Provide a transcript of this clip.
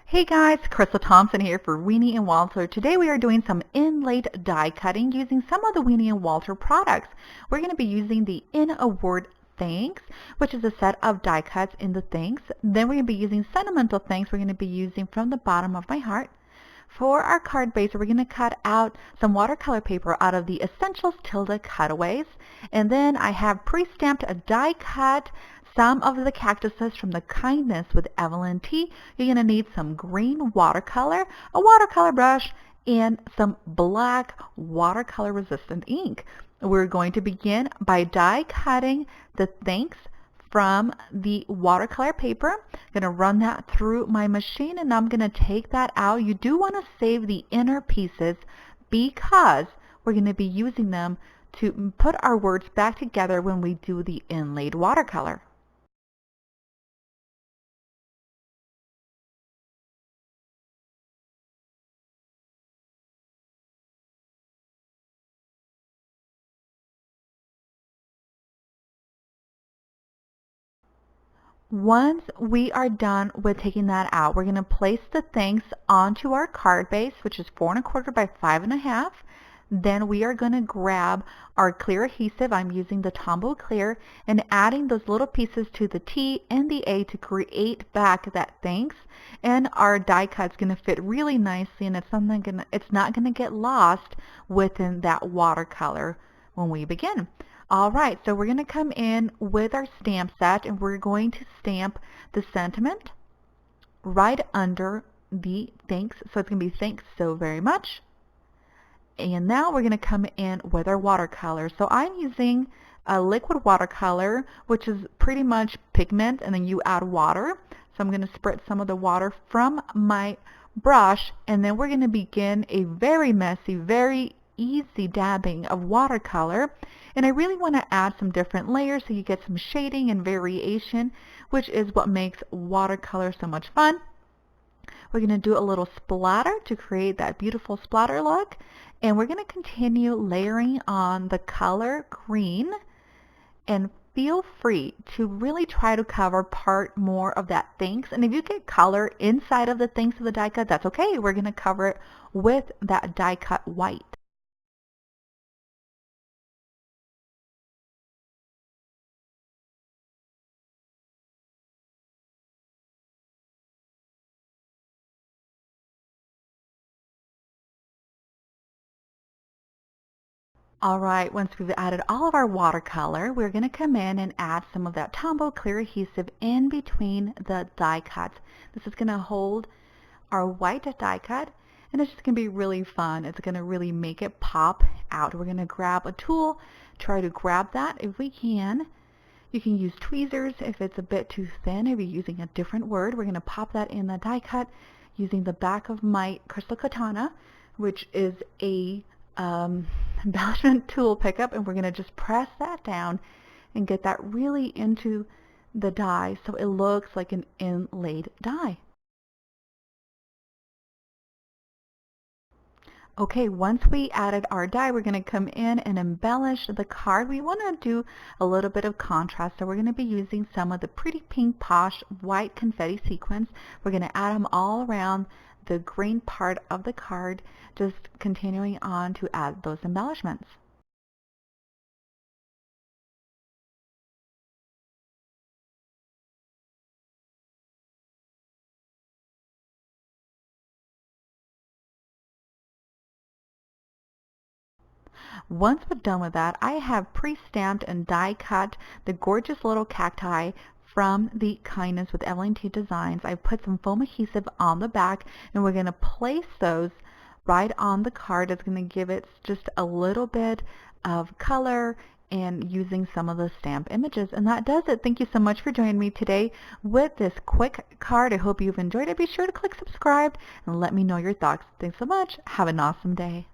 Hey guys, Crystal Thompson here for Winnie and Walter. Today we are doing some inlaid die cutting using some of the Winnie and Walter products. We're going to be using the In a Word Thanks, which is a set of die cuts in the Thanks. Then we're going to be using Sentimental Thanks. We're going to be using From the Bottom of My Heart. For our card base, we're going to cut out some watercolor paper out of the Essentials Tilda Cutaways. And then I have pre-stamped a die cut some of the cactuses from the Kindness with Evelyn T. You're going to need some green watercolor, a watercolor brush, and some black watercolor resistant ink. We're going to begin by die cutting the thanks from the watercolor paper. I'm going to run that through my machine and I'm going to take that out. You do want to save the inner pieces because we're going to be using them to put our words back together when we do the inlaid watercolor. Once we are done with taking that out, we're going to place the thanks onto our card base, which is 4 1/4 by 5 1/2. Then we are going to grab our clear adhesive. I'm using the Tombow Clear and adding those little pieces to the T and the A to create back that thanks. And our die cut's going to fit really nicely, and it's not going to get lost within that watercolor when we begin. All right, so we're going to come in with our stamp set and we're going to stamp the sentiment right under the thanks. So it's going to be thanks so very much. And now we're going to come in with our watercolor. So I'm using a liquid watercolor, which is pretty much pigment, and then you add water. So I'm going to spritz some of the water from my brush, and then we're going to begin a very messy, very easy dabbing of watercolor. And I really want to add some different layers so you get some shading and variation, which is what makes watercolor so much fun. We're going to do a little splatter to create that beautiful splatter look. And we're going to continue layering on the color green, and feel free to really try to cover part more of that thanks. And if you get color inside of the thanks of the die cut, that's okay. We're going to cover it with that die cut white. All right, once we've added all of our watercolor, we're going to come in and add some of that Tombow Clear adhesive in between the die cuts. This is going to hold our white die cut, and it's just going to be really fun. It's going to really make it pop out. We're going to grab a tool, try to grab that if we can. You can use tweezers if it's a bit too thin. If you're using a different word, we're going to pop that in the die cut using the back of my crystal katana, which is a embellishment tool pickup, and we're going to just press that down and get that really into the die so it looks like an inlaid die. Okay, once we added our die, we're going to come in and embellish the card. We want to do a little bit of contrast, so we're going to be using some of the pretty pink posh white confetti sequins. We're going to add them all around the green part of the card, just continuing on to add those embellishments. Once we're done with that, I have pre-stamped and die cut the gorgeous little cacti from the Kindness with Evelyn T Designs. I put some foam adhesive on the back, and we're going to place those right on the card. It's going to give it just a little bit of color and using some of the stamp images. And that does it. Thank you so much for joining me today with this quick card. I hope you've enjoyed it. Be sure to click subscribe and let me know your thoughts. Thanks so much. Have an awesome day.